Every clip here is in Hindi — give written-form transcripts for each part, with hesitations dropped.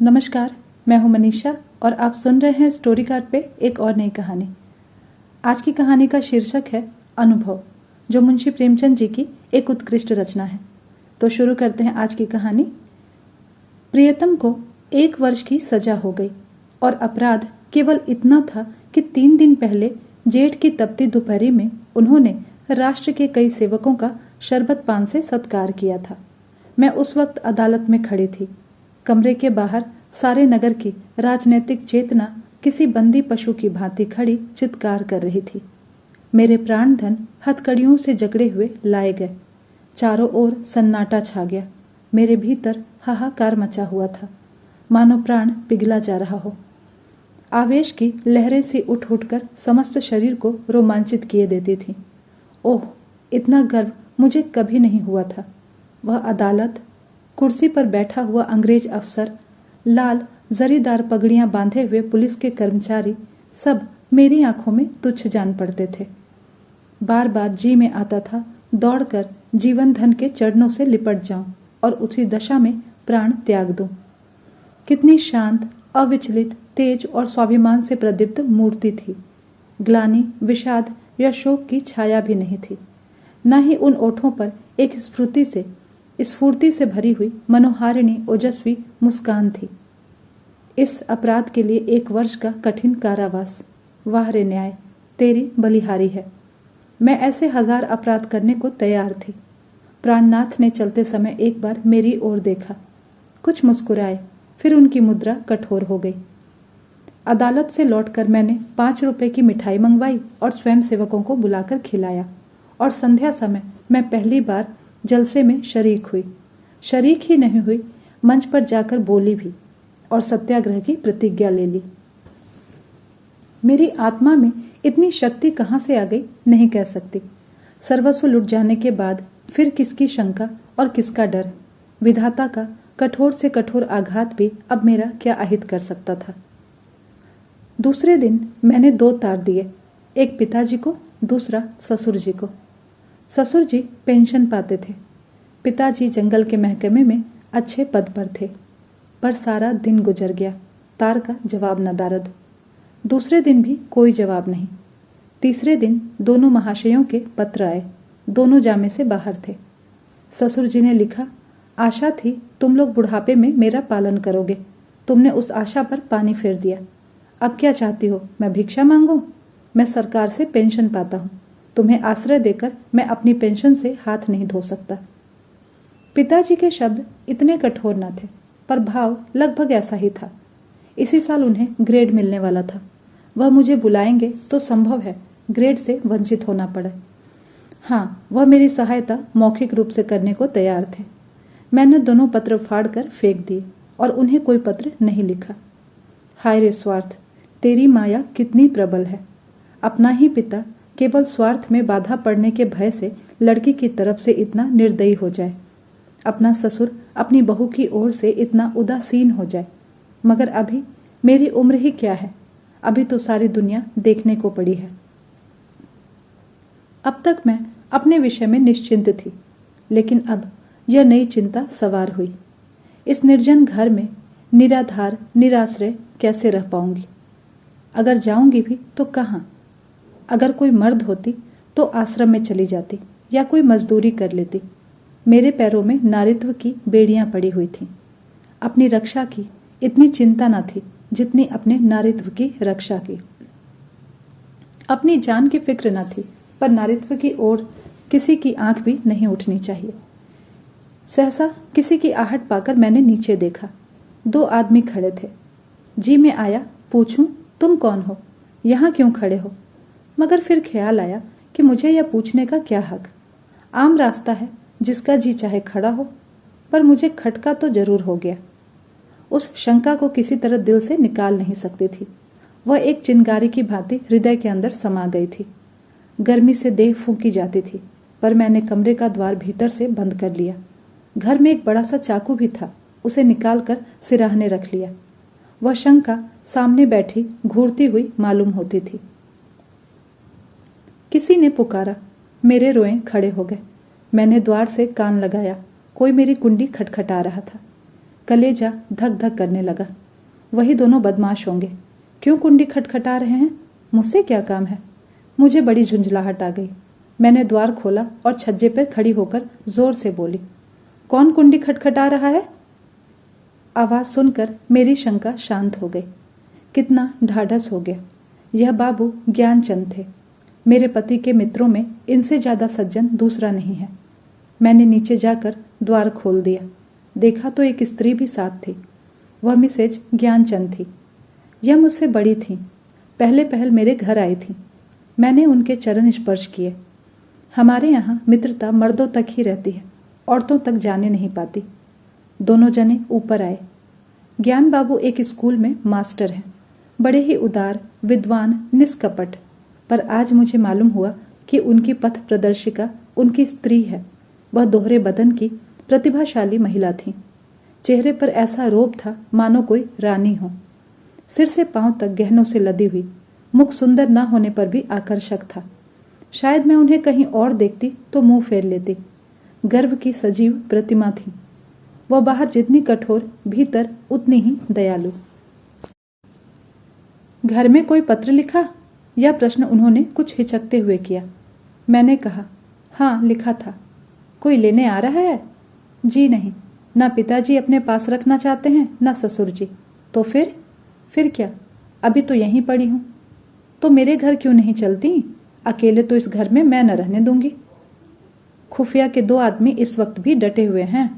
नमस्कार, मैं हूं मनीषा और आप सुन रहे हैं स्टोरी कार्ड पे एक और नई कहानी। आज की कहानी का शीर्षक है अनुभव, जो मुंशी प्रेमचंद जी की एक उत्कृष्ट रचना है। तो शुरू करते हैं आज की कहानी। प्रियतम को 1 वर्ष की सजा हो गई और अपराध केवल इतना था कि 3 दिन पहले जेठ की तपती दोपहरी में उन्होंने राष्ट्र के कई सेवकों का शरबत पान से सत्कार किया था। मैं उस वक्त अदालत में खड़ी थी। कमरे के बाहर सारे नगर की राजनैतिक चेतना किसी बंदी पशु की भांति खड़ी चित्कार कर रही थी। मेरे प्राणधन हथकड़ियों से जकड़े हुए लाए गए। चारों ओर सन्नाटा छा गया। मेरे भीतर हाहाकार मचा हुआ था, मानो प्राण पिघला जा रहा हो। आवेश की लहरें सी उठ उठकर समस्त शरीर को रोमांचित किए देती थी। ओह, इतना गर्व मुझे कभी नहीं हुआ था। वह अदालत, कुर्सी पर बैठा हुआ अंग्रेज अफसर, लाल जरीदार पगड़ियां बांधे हुए पुलिस के कर्मचारी, सब मेरी आंखों में तुच्छ जान पड़ते थे। बार बार जी में आता था दौड़कर जीवन धन के चरणों से लिपट जाऊं और उसी दशा में प्राण त्याग दूं। कितनी शांत, अविचलित, तेज और स्वाभिमान से प्रदीप्त मूर्ति थी। ग्लानि, विषाद या शोक की छाया भी नहीं थी। न ही उन ओठों पर एक स्फूर्ति से भरी हुई मनोहारिणी ओजस्वी मुस्कान थी। इस अपराध के लिए 1 वर्ष का कठिन कारावास। वाह रे न्याय, तेरी बलिहारी है। मैं ऐसे 1000 अपराध करने को तैयार थी। प्राणनाथ ने चलते समय एक बार मेरी ओर देखा, कुछ मुस्कुराए, फिर उनकी मुद्रा कठोर हो गई। अदालत से लौटकर मैंने 5 रुपए की मिठाई मंगवाई और स्वयं सेवकों को बुलाकर खिलाया। और संध्या समय मैं पहली बार जलसे में शरीक ही नहीं हुई, मंच पर जाकर बोली भी और सत्याग्रह की प्रतिज्ञा ले ली। मेरी आत्मा में इतनी शक्ति कहां से आ गई नहीं कह सकती। सर्वस्व लुट जाने के बाद फिर किसकी शंका और किसका डर। विधाता का कठोर से कठोर आघात भी अब मेरा क्या अहित कर सकता था। दूसरे दिन मैंने 2 तार दिए, एक पिताजी को, दूसरा ससुर जी को। ससुर जी पेंशन पाते थे, पिताजी जंगल के महकमे में अच्छे पद पर थे। पर सारा दिन गुजर गया, तार का जवाब न दारद। दूसरे दिन भी कोई जवाब नहीं। तीसरे दिन दोनों महाशयों के पत्र आए। दोनों जामे से बाहर थे। ससुर जी ने लिखा, आशा थी तुम लोग बुढ़ापे में मेरा पालन करोगे। तुमने उस आशा पर पानी फेर दिया। अब क्या चाहती हो, मैं भिक्षा मांगूं? मैं सरकार से पेंशन पाता हूं। तुम्हें आश्रय देकर मैं अपनी पेंशन से हाथ नहीं धो सकता। पिताजी के शब्द इतने कठोर न थे, पर भाव लगभग ऐसा ही था। इसी साल उन्हें ग्रेड मिलने वाला था। वह मुझे बुलाएंगे तो संभव है ग्रेड से वंचित होना पड़े। हाँ, वह मेरी सहायता मौखिक रूप से करने को तैयार थे। मैंने दोनों पत्र फाड़ कर फेंक दिए और उन्हें कोई पत्र नहीं लिखा। हाय रे स्वार्थ, तेरी माया कितनी प्रबल है। अपना ही पिता केवल स्वार्थ में बाधा पड़ने के भय से लड़की की तरफ से इतना निर्दयी हो जाए, अपना ससुर अपनी बहू की ओर से इतना उदासीन हो जाए। मगर अभी मेरी उम्र ही क्या है, अभी तो सारी दुनिया देखने को पड़ी है। अब तक मैं अपने विषय में निश्चिंत थी, लेकिन अब यह नई चिंता सवार हुई। इस निर्जन घर में निराधार निराश्रय कैसे रह पाऊंगी? अगर जाऊंगी भी तो कहाँ? अगर कोई मर्द होती तो आश्रम में चली जाती या कोई मजदूरी कर लेती। मेरे पैरों में नारित्व की बेड़ियां पड़ी हुई थीं। अपनी रक्षा की इतनी चिंता न थी जितनी अपने नारित्व की रक्षा की। अपनी जान की फिक्र न थी, पर नारित्व की ओर किसी की आंख भी नहीं उठनी चाहिए। सहसा किसी की आहट पाकर मैंने नीचे देखा। 2 आदमी खड़े थे। जी में आया पूछूं, तुम कौन हो, यहाँ क्यों खड़े हो? मगर फिर ख्याल आया कि मुझे यह पूछने का क्या हक। आम रास्ता है, जिसका जी चाहे खड़ा हो। पर मुझे खटका तो जरूर हो गया। उस शंका को किसी तरह दिल से निकाल नहीं सकती थी। वह एक चिंगारी की भांति हृदय के अंदर समा गई थी। गर्मी से देह फूंकी जाती थी, पर मैंने कमरे का द्वार भीतर से बंद कर लिया। घर में एक बड़ा सा चाकू भी था, उसे निकालकर सिराहने रख लिया। वह शंका सामने बैठी घूरती हुई मालूम होती थी। किसी ने पुकारा। मेरे रोए खड़े हो गए। मैंने द्वार से कान लगाया। कोई मेरी कुंडी खटखटा रहा था। कलेजा धक धक करने लगा। वही दोनों बदमाश होंगे। क्यों कुंडी खटखटा रहे हैं? मुझसे क्या काम है? मुझे बड़ी झुंझलाहट आ गई। मैंने द्वार खोला और छज्जे पर खड़ी होकर जोर से बोली, कौन कुंडी खटखटा रहा है? आवाज सुनकर मेरी शंका शांत हो गई। कितना ढाढ़स हो गया। यह बाबू ज्ञानचंद थे। मेरे पति के मित्रों में इनसे ज्यादा सज्जन दूसरा नहीं है। मैंने नीचे जाकर द्वार खोल दिया। देखा तो एक स्त्री भी साथ थी। वह मिसेज ज्ञानचंद थी। यह मुझसे बड़ी थी। पहले पहल मेरे घर आई थी। मैंने उनके चरण स्पर्श किए। हमारे यहाँ मित्रता मर्दों तक ही रहती है, औरतों तक जाने नहीं पाती। दोनों जने ऊपर आए। ज्ञान बाबू एक स्कूल में मास्टर हैं। बड़े ही उदार, विद्वान, निष्कपट। पर आज मुझे मालूम हुआ कि उनकी पथ प्रदर्शिका उनकी स्त्री है। वह दोहरे बदन की प्रतिभाशाली महिला थी। चेहरे पर ऐसा रोब था मानो कोई रानी हो। सिर से पांव तक गहनों से लदी हुई। मुख सुंदर न होने पर भी आकर्षक था। शायद मैं उन्हें कहीं और देखती तो मुंह फेर लेती। गर्भ की सजीव प्रतिमा थी। वह बाहर जितनी कठोर, भीतर उतनी ही दयालु। घर में कोई पत्र लिखा? यह प्रश्न उन्होंने कुछ हिचकते हुए किया। मैंने कहा, हाँ लिखा था। कोई लेने आ रहा है? जी नहीं, ना पिताजी अपने पास रखना चाहते हैं, ना ससुर जी। तो फिर क्या? अभी तो यहीं पड़ी हूं। तो मेरे घर क्यों नहीं चलती? अकेले तो इस घर में मैं न रहने दूंगी। खुफिया के 2 आदमी इस वक्त भी डटे हुए हैं।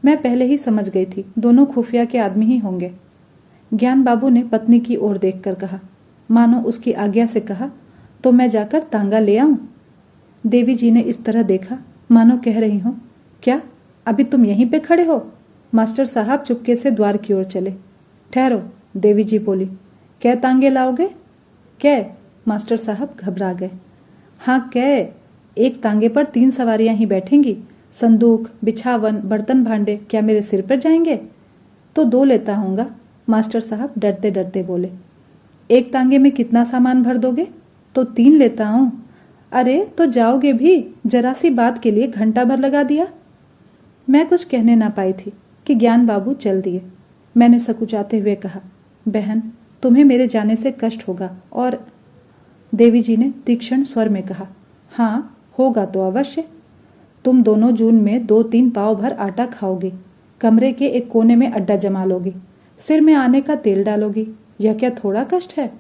मैं पहले ही समझ गई थी दोनों खुफिया के आदमी ही होंगे। ज्ञान बाबू ने पत्नी की ओर देखकर कहा, मानो उसकी आज्ञा से कहा, तो मैं जाकर तांगा ले आऊं? देवी जी ने इस तरह देखा मानो कह रही हो, क्या अभी तुम यहीं पे खड़े हो? मास्टर साहब चुपके से द्वार की ओर चले। ठहरो, देवी जी बोली, कै तांगे लाओगे? कै? मास्टर साहब घबरा गए। हाँ कै? एक तांगे पर 3 सवारियां ही बैठेंगी। संदूक, बिछावन, बर्तन भांडे क्या मेरे सिर पर जाएंगे? तो 2 लेता हूँगा। मास्टर साहब डरते डरते बोले। एक तांगे में कितना सामान भर दोगे? तो 3 लेता हूँ। अरे तो जाओगे भी? जरा सी बात के लिए घंटा भर लगा दिया। मैं कुछ कहने ना पाई थी कि ज्ञान बाबू चल दिए। मैंने सकुचाते हुए कहा, बहन तुम्हें मेरे जाने से कष्ट होगा और देवी जी ने तीक्ष्ण स्वर में कहा, हाँ होगा तो अवश्य। तुम दोनों जून में 2-3 पाव भर आटा खाओगी, कमरे के एक कोने में अड्डा जमा लोगी, सिर में आने का तेल डालोगी। यह क्या थोड़ा कष्ट है?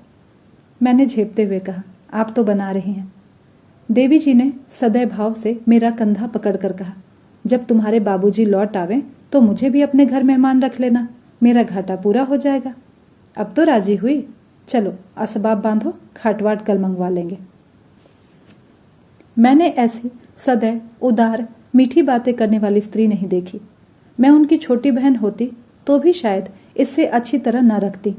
मैंने झेपते हुए कहा, आप तो बना रही हैं। देवी जी ने सदैव भाव से मेरा कंधा पकड़कर कहा, जब तुम्हारे बाबूजी लौट आवे तो मुझे भी अपने घर मेहमान रख लेना, मेरा घाटा पूरा हो जाएगा। अब तो राजी हुई। चलो असबाब बांधो, खाटवाट कल मंगवा लेंगे। मैंने ऐसी सदैव उदार, मीठी बातें करने वाली स्त्री नहीं देखी। मैं उनकी छोटी बहन होती तो भी शायद इससे अच्छी तरह न रखती।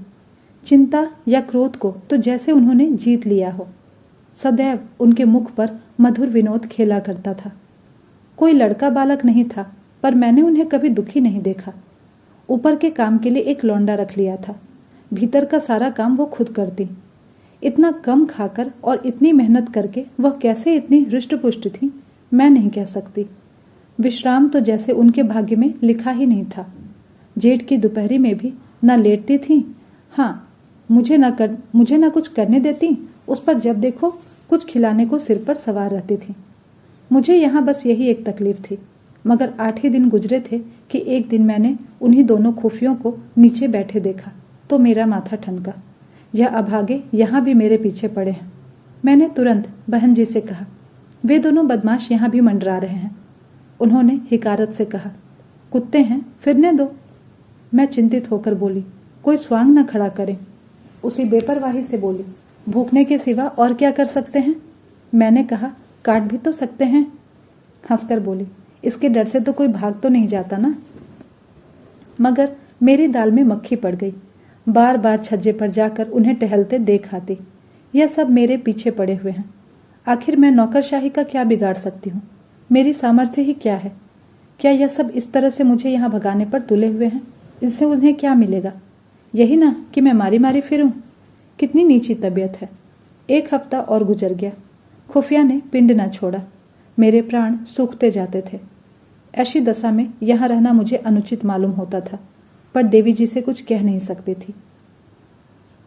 चिंता या क्रोध को तो जैसे उन्होंने जीत लिया हो। सदैव उनके मुख पर मधुर विनोद खेला करता था। कोई लड़का बालक नहीं था, पर मैंने उन्हें कभी दुखी नहीं देखा। ऊपर के काम के लिए एक लौंडा रख लिया था, भीतर का सारा काम वो खुद करती। इतना कम खाकर और इतनी मेहनत करके वह कैसे इतनी हृष्ट-पुष्ट थी, मैं नहीं कह सकती। विश्राम तो जैसे उनके भाग्य में लिखा ही नहीं था। जेठ की दोपहरी में भी न लेटती थीं, हाँ मुझे न कुछ करने देती, उस पर जब देखो कुछ खिलाने को सिर पर सवार रहती थी। मुझे यहाँ बस यही एक तकलीफ थी, मगर 8 ही दिन गुजरे थे कि एक दिन मैंने उन्हीं दोनों खुफियों को नीचे बैठे देखा तो मेरा माथा ठनका। यह अभागे यहाँ भी मेरे पीछे पड़े हैं। मैंने तुरंत बहन जी से कहा, वे दोनों बदमाश यहाँ भी मंडरा रहे हैं। उन्होंने हिकारत से कहा, कुत्ते हैं, फिरने दो। मैं चिंतित होकर बोली, कोई स्वांग न खड़ा करे। उसी बेपरवाही से बोली, भूखने के सिवा और क्या कर सकते हैं? मैंने कहा, काट भी तो सकते हैं। हंसकर बोली, इसके डर से तो कोई भाग तो नहीं जाता ना। मगर मेरी दाल में मक्खी पड़ गई। बार बार छज्जे पर जाकर उन्हें टहलते देख आती। यह सब मेरे पीछे पड़े हुए हैं। आखिर मैं नौकरशाही का क्या बिगाड़ सकती हूँ? मेरी सामर्थ्य ही क्या है? क्या यह सब इस तरह से मुझे यहाँ भगाने पर तुले हुए हैं? इससे उन्हें क्या मिलेगा? यही ना कि मैं मारी मारी फिरूं। कितनी नीची तबीयत है। 1 हफ्ता और गुजर गया। खुफिया ने पिंड न छोड़ा। मेरे प्राण सूखते जाते थे। ऐसी दशा में यहाँ रहना मुझे अनुचित मालूम होता था, पर देवी जी से कुछ कह नहीं सकती थी।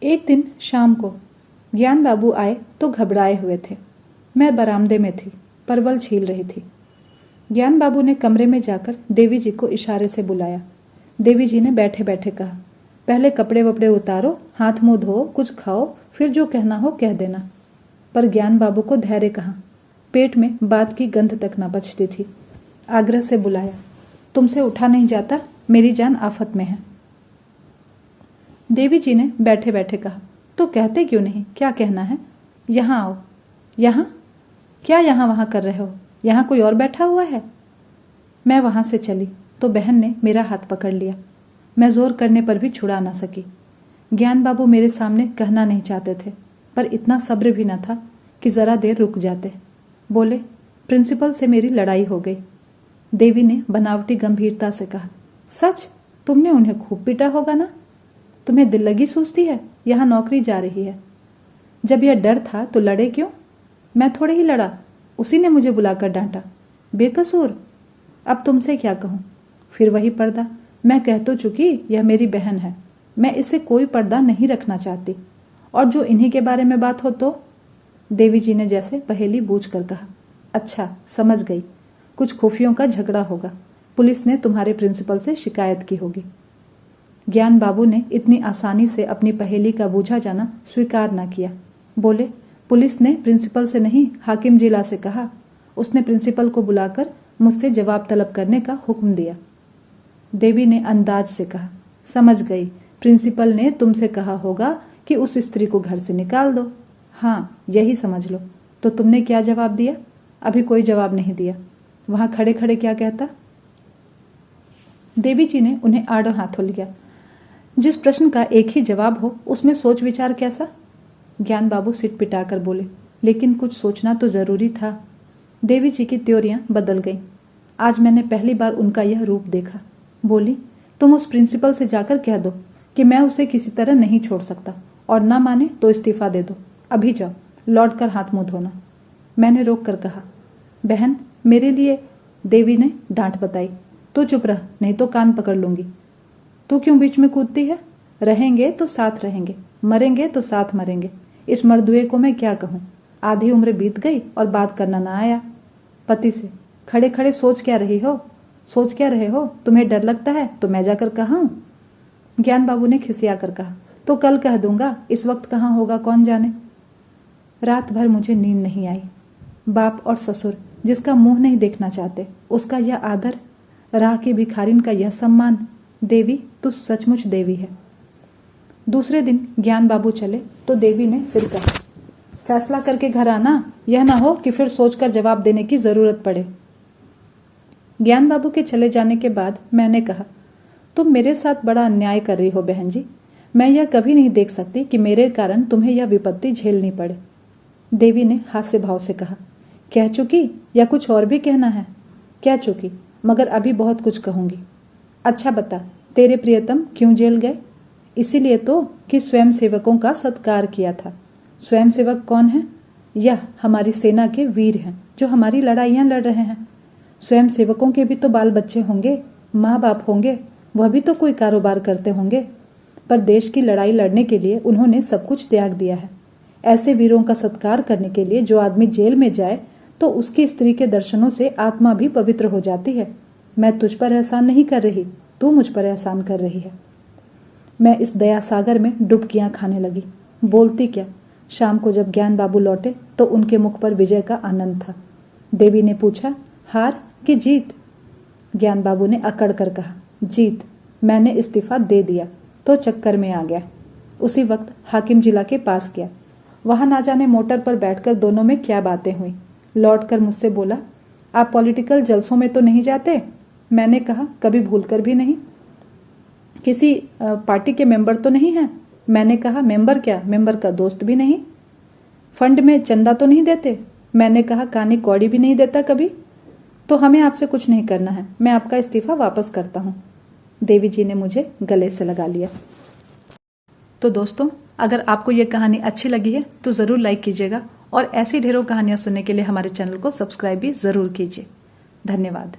एक दिन शाम को ज्ञान बाबू आए तो घबराए हुए थे। मैं बरामदे में थी, परवल छील रही थी। ज्ञान बाबू ने कमरे में जाकर देवी जी को इशारे से बुलाया। देवी जी ने बैठे बैठे कहा, पहले कपड़े वपड़े उतारो, हाथ मुंह धो, कुछ खाओ, फिर जो कहना हो कह देना। पर ज्ञान बाबू को धैर्य कहाँ, पेट में बात की गंध तक न बचती थी। आग्रह से बुलाया, तुमसे उठा नहीं जाता, मेरी जान आफत में है। देवी जी ने बैठे बैठे कहा, तो कहते क्यों नहीं, क्या कहना है? यहाँ आओ। यहाँ? क्या यहाँ वहाँ कर रहे हो? यहाँ कोई और बैठा हुआ है? मैं वहाँ से चली तो बहन ने मेरा हाथ पकड़ लिया। मैं जोर करने पर भी छुड़ा ना सकी। ज्ञान बाबू मेरे सामने कहना नहीं चाहते थे, पर इतना सब्र भी न था कि जरा देर रुक जाते। बोले, प्रिंसिपल से मेरी लड़ाई हो गई। देवी ने बनावटी गंभीरता से कहा, सच? तुमने उन्हें खूब पीटा होगा ना? तुम्हें दिल लगी सूझती है, यहाँ नौकरी जा रही है। जब यह डर था तो लड़े क्यों? मैं थोड़े ही लड़ा, उसी ने मुझे बुलाकर डांटा, बेकसूर। अब तुमसे क्या कहूँ? फिर वही पर्दा। मैं कह तो चुकी, यह मेरी बहन है, मैं इससे कोई पर्दा नहीं रखना चाहती। और जो इन्हीं के बारे में बात हो तो? देवी जी ने जैसे पहेली बूझ कर कहा, अच्छा समझ गई, कुछ खुफियों का झगड़ा होगा, पुलिस ने तुम्हारे प्रिंसिपल से शिकायत की होगी। ज्ञान बाबू ने इतनी आसानी से अपनी पहेली का बूझा जाना स्वीकार न किया। बोले, पुलिस ने प्रिंसिपल से नहीं, हाकिम जिला से कहा। उसने प्रिंसिपल को बुलाकर मुझसे जवाब तलब करने का हुक्म दिया। देवी ने अंदाज से कहा, समझ गई, प्रिंसिपल ने तुमसे कहा होगा कि उस स्त्री को घर से निकाल दो। हाँ, यही समझ लो। तो तुमने क्या जवाब दिया? अभी कोई जवाब नहीं दिया। वहां खड़े खड़े क्या कहता? देवी जी ने उन्हें आड़ो हाथों लिया। जिस प्रश्न का एक ही जवाब हो, उसमें सोच विचार कैसा? ज्ञान बाबू सिट पिटाकर बोले, लेकिन कुछ सोचना तो जरूरी था। देवी जी की त्योरियां बदल गईं। आज मैंने पहली बार उनका यह रूप देखा। बोली, तुम उस प्रिंसिपल से जाकर कह दो कि मैं उसे किसी तरह नहीं छोड़ सकता, और ना माने तो इस्तीफा दे दो। अभी जाओ, लौट कर हाथ मुंह धोना। मैंने रोक कर कहा, बहन मेरे लिए। देवी ने डांट बताई, तो चुप रह, नहीं तो कान पकड़ लूंगी। तू क्यों बीच में कूदती है? रहेंगे तो साथ रहेंगे, मरेंगे तो साथ मरेंगे। इस मर्दुए को मैं क्या कहूँ? आधी उम्र बीत गई और बात करना ना आया। पति से खड़े खड़े सोच क्या रही हो? सोच क्या रहे हो? तुम्हें डर लगता है तो मैं जाकर कहाऊं? ज्ञान बाबू ने खिसिया कर कहा, तो कल कह दूंगा, इस वक्त कहाँ होगा कौन जाने। रात भर मुझे नींद नहीं आई। बाप और ससुर जिसका मुंह नहीं देखना चाहते, उसका यह आदर, राह की भिखारिन का यह सम्मान। देवी, तू सचमुच देवी है। दूसरे दिन ज्ञान बाबू चले तो देवी ने फिर कहा, फैसला करके घर आना, यह ना हो कि फिर सोचकर जवाब देने की जरूरत पड़े। ज्ञान बाबू के चले जाने के बाद मैंने कहा, तुम मेरे साथ बड़ा अन्याय कर रही हो बहन जी। मैं यह कभी नहीं देख सकती कि मेरे कारण तुम्हें यह विपत्ति झेलनी पड़े। देवी ने हास्य भाव से कहा, कह चुकी या कुछ और भी कहना है? कह चुकी, मगर अभी बहुत कुछ कहूंगी। अच्छा बता, तेरे प्रियतम क्यों जेल गए? इसीलिए तो कि स्वयं सेवकों का सत्कार किया था। स्वयं सेवक कौन है? यह हमारी सेना के वीर हैं जो हमारी लड़ाइयां लड़ रहे हैं। स्वयं सेवकों के भी तो बाल बच्चे होंगे, माँ बाप होंगे, वह भी तो कोई कारोबार करते होंगे। पर देश की लड़ाई लड़ने के लिए उन्होंने सब कुछ त्याग दिया है। ऐसे वीरों का सत्कार करने के लिए जो आदमी जेल में जाए तो उसकी स्त्री के दर्शनों से आत्मा भी पवित्र हो जाती है। मैं तुझ पर एहसान नहीं कर रही, तू मुझ पर एहसान कर रही है। मैं इस दया सागर में डुबकियां खाने लगी। बोलती क्या? शाम को जब ज्ञान बाबू लौटे तो उनके मुख पर विजय का आनंद था। देवी ने पूछा, हार कि जीत? ज्ञान बाबू ने अकड़ कर कहा, जीत। मैंने इस्तीफा दे दिया तो चक्कर में आ गया। उसी वक्त हाकिम जिला के पास गया। वहां ना जाने मोटर पर बैठकर दोनों में क्या बातें हुई। लौटकर मुझसे बोला, आप पॉलिटिकल जलसों में तो नहीं जाते? मैंने कहा, कभी भूलकर भी नहीं। किसी पार्टी के मेंबर तो नहीं हैं? मैंने कहा, मेंबर क्या, मेंबर का दोस्त भी नहीं। फंड में चंदा तो नहीं देते? मैंने कहा, कानी कौड़ी भी नहीं देता कभी। तो हमें आपसे कुछ नहीं करना है, मैं आपका इस्तीफा वापस करता हूँ। देवी जी ने मुझे गले से लगा लिया। तो दोस्तों, अगर आपको ये कहानी अच्छी लगी है तो ज़रूर लाइक कीजिएगा और ऐसी ढेरों कहानियाँ सुनने के लिए हमारे चैनल को सब्सक्राइब भी ज़रूर कीजिए। धन्यवाद।